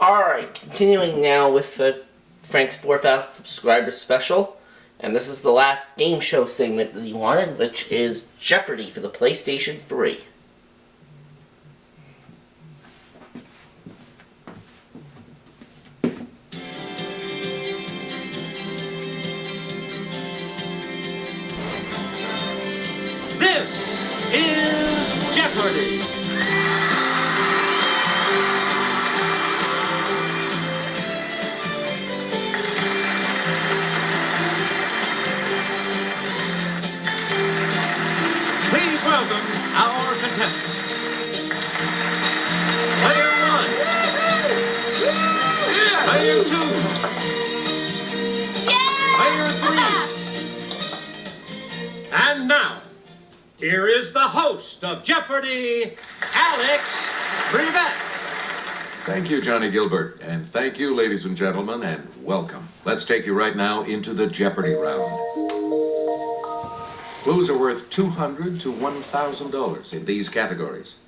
Alright, continuing now with Frank's 4,000 subscriber special. And this is the last game show segment that he wanted, which is Jeopardy for the PlayStation 3. This is Jeopardy! Please welcome our contestants. Player 1. Player 2. Player 3. And now, here is the host of Jeopardy, Alex Brevet. Thank you, Johnny Gilbert, and thank you, ladies and gentlemen, and welcome. Let's take you right now into the Jeopardy round. Clues are worth $200 to $1,000 in these categories.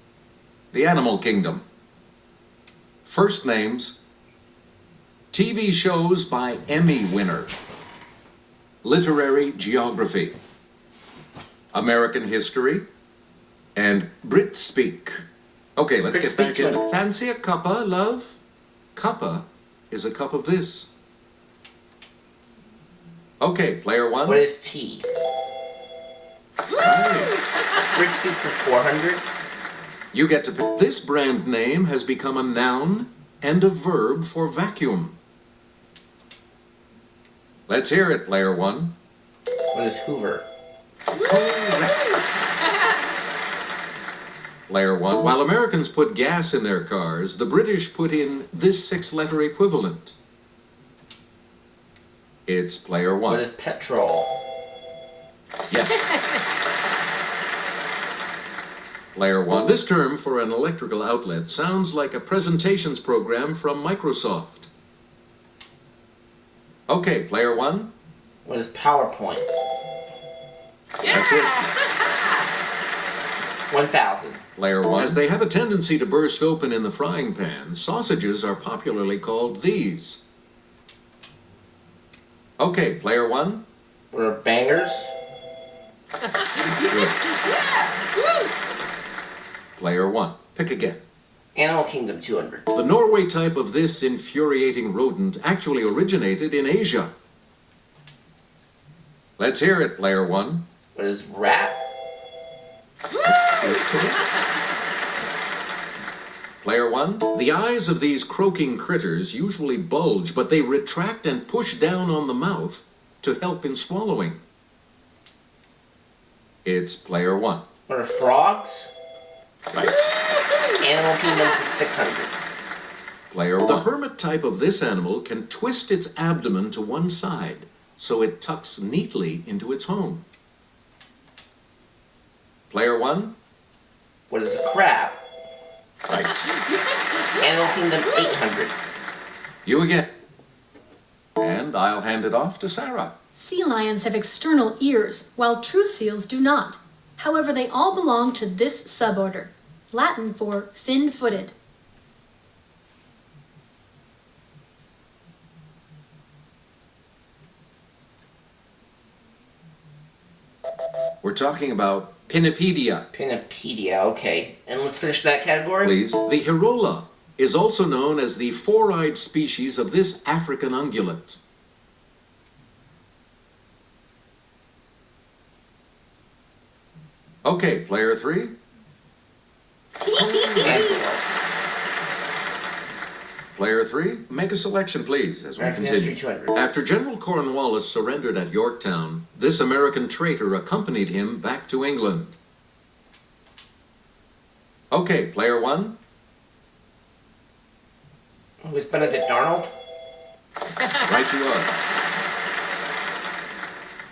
The Animal Kingdom. First names. TV shows by Emmy winner. Literary geography. American history. And Brit speak. Okay, let's get back in. Fancy a cuppa, love? Cuppa is a cup of this. Okay, player 1. What is tea? Brit speak for 400. You get to pick. This brand name has become a noun and a verb for vacuum. Let's hear it, player 1. What is Hoover? Player 1. While Americans put gas in their cars, the British put in this 6-letter equivalent. It's player 1. What is petrol? Yes. Player 1. This term for an electrical outlet sounds like a presentations program from Microsoft. Okay, player 1. What is PowerPoint? That's it. 1,000. Player 1. As they have a tendency to burst open in the frying pan, sausages are popularly called these. Okay, player 1. What are bangers? Good. Player 1. Pick again. Animal Kingdom 200. The Norway type of this infuriating rodent actually originated in Asia. Let's hear it, player 1. What is rat? Player 1. The eyes of these croaking critters usually bulge, but they retract and push down on the mouth to help in swallowing. It's player 1. What are frogs? Right. Animal Kingdom for 600. Player 1. The hermit type of this animal can twist its abdomen to one side, so it tucks neatly into its home. Player 1. What is a crab? Right. Animal Kingdom 800. You again. And I'll hand it off to Sarah. Sea lions have external ears, while true seals do not. However, they all belong to this suborder, Latin for fin-footed. We're talking about Pinnipedia. Pinnipedia, okay. And let's finish that category. Please. The Hirola is also known as the four-eyed species of this African ungulate. Okay, player 3. Antelope. Player 3, make a selection, please, as we American continue. History 200. After General Cornwallis surrendered at Yorktown, this American traitor accompanied him back to England. Okay, player 1. Who is Benedict Arnold? Right you are.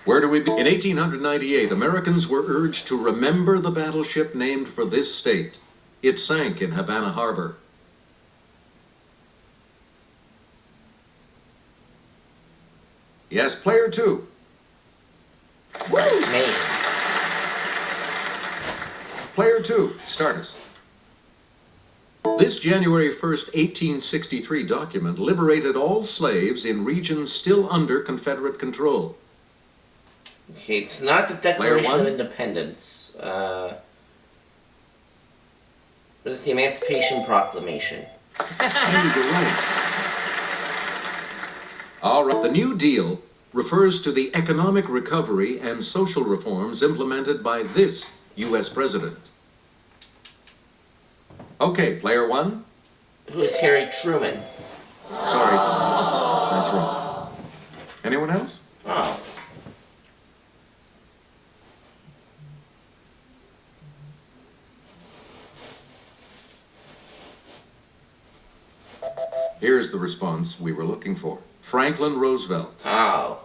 Where do we be? In 1898, Americans were urged to remember the battleship named for this state. It sank in Havana Harbor. Yes, player 2. Maine. Player 2, start us. This January 1st, 1863 document liberated all slaves in regions still under Confederate control. Okay, it's not the Declaration of Independence. But it's the Emancipation Proclamation. Hey, you're right. All right. The New Deal refers to the economic recovery and social reforms implemented by this U.S. president. Okay, player one. Who is Harry Truman? Sorry, that's wrong. Anyone else? Oh. Here's the response we were looking for. Franklin Roosevelt. Oh.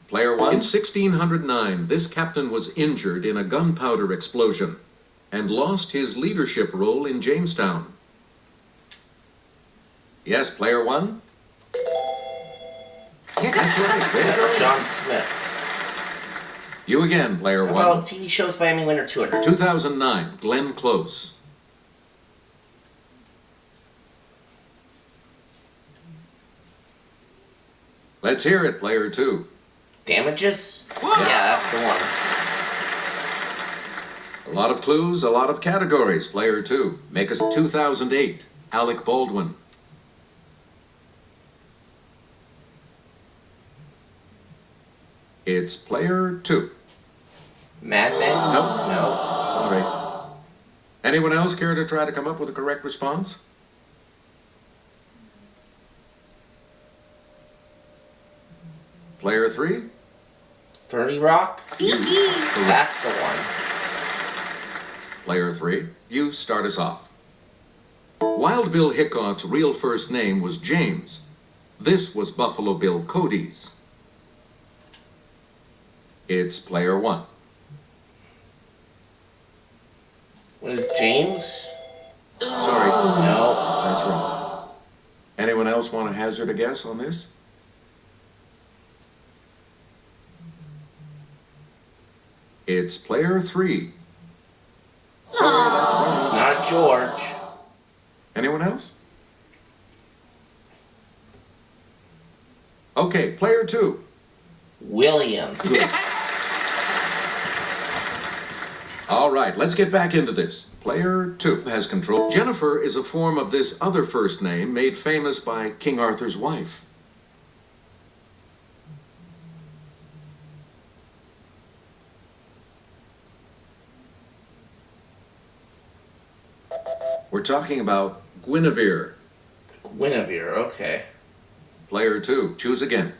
Player one. In 1609, this captain was injured in a gunpowder explosion and lost his leadership role in Jamestown. Yes, player one? That's right. Way to go. John Smith. You again, player one. Well, TV shows by Emmy winner 200. 2009, Glenn Close. Let's hear it, player two. Damages? What? Yeah, that's the one. A lot of clues, a lot of categories, player two. Make us 2008, Alec Baldwin. It's player two. Mad Men? Nope. No. Sorry. Anyone else care to try to come up with a correct response? Player three? 30 Rock? Correct. That's the one. Player three, you start us off. Wild Bill Hickok's real first name was James. This was Buffalo Bill Cody's. It's player one. What is James? Sorry, No. that's wrong. Anyone else want to hazard a guess on this? It's player three. Sorry, that's wrong. It's not George. Anyone else? Okay, player two. William. Good. All right, let's get back into this. Player two has control. Jennifer is a form of this other first name made famous by King Arthur's wife. We're talking about Guinevere. Guinevere, okay. Player two, choose again.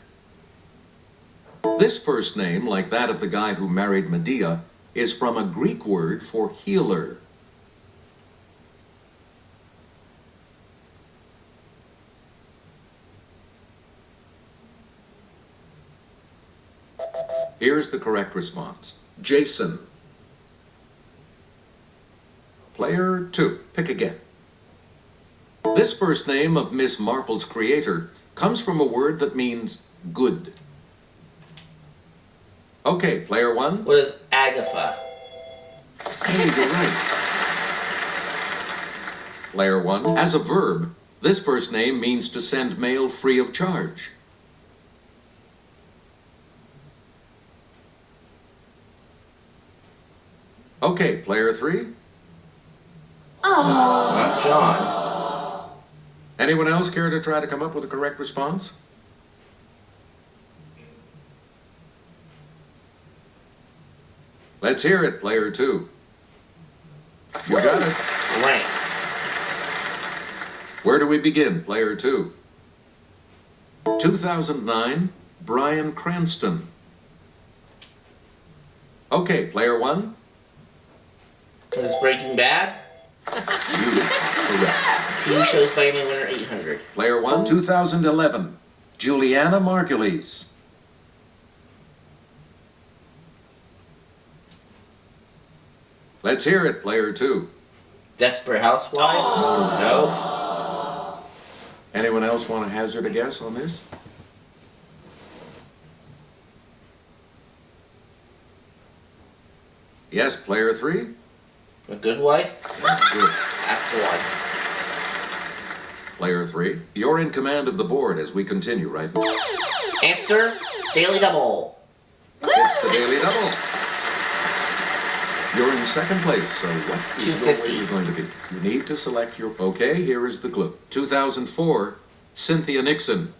This first name, like that of the guy who married Medea, is from a Greek word for healer. Here's the correct response. Jason. Player two, pick again. This first name of Miss Marple's creator comes from a word that means good. Okay, player one. What is Agatha? Hey, you're right. Player one. As a verb, this first name means to send mail free of charge. Okay, player three. Not John. Anyone else care to try to come up with a correct response? Let's hear it, player two. You got it. Frank. Where do we begin, player two? 2009, Bryan Cranston. Okay, player one. What is Breaking Bad? You correct. TV shows by Emmy winner 800. Player one, 2011, Juliana Margulies. Let's hear it, player two. Desperate Housewives? No. Anyone else want to hazard a guess on this? Yes, player three. A Good Wife? Good. That's That's the one. Player 3, you're in command of the board as we continue right now. Answer, Daily Double. It's the Daily Double. You're in second place, so what is your 250. wager going to be? You need to select your... Okay, here is the clue. 2004, Cynthia Nixon.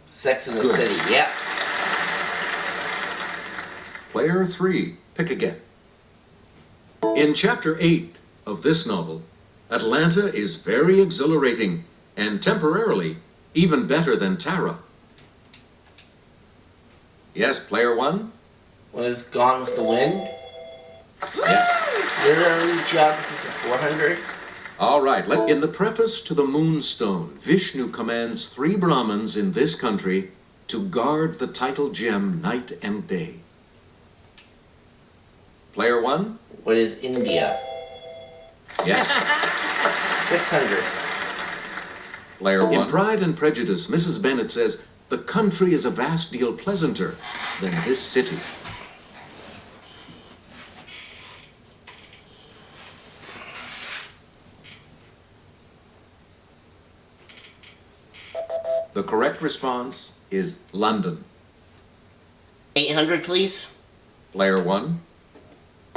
Sex in the Good. City, yeah. Player 3, pick again. In Chapter 8 of this novel, Atlanta is very exhilarating and temporarily even better than Tara. Yes, Player 1? What is Gone with the Wind? Yes. Literary geography for 400. All right, in the preface to the Moonstone, Vishnu commands 3 Brahmins in this country to guard the title gem night and day. Player 1? What is India? Yes. 600. Player 1. In Pride and Prejudice, Mrs. Bennet says, the country is a vast deal pleasanter than this city. The correct response is London. 800, please. Player 1.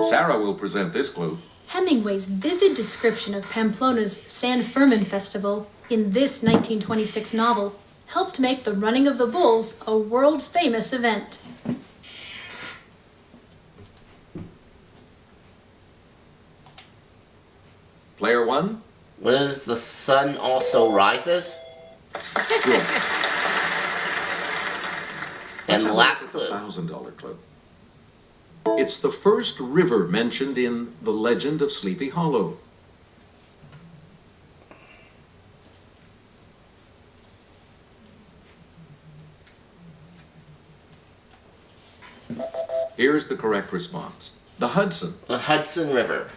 Sarah will present this clue. Hemingway's vivid description of Pamplona's San Fermin Festival in this 1926 novel helped make the running of the bulls a world-famous event. Player 1. What is The Sun Also Rises? Good. And the last clue. $1,000 clue. It's the first river mentioned in The Legend of Sleepy Hollow. Here's the correct response. The Hudson. The Hudson River.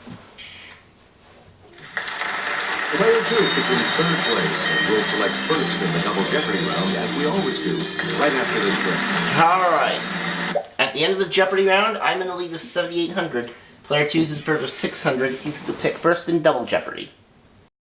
Player 2 is in third place and will select first in the Double Jeopardy round, as we always do, right after this break. Alright. At the end of the Jeopardy round, I'm in the lead of 7,800. Player 2's in front of 600. He's the pick first in Double Jeopardy.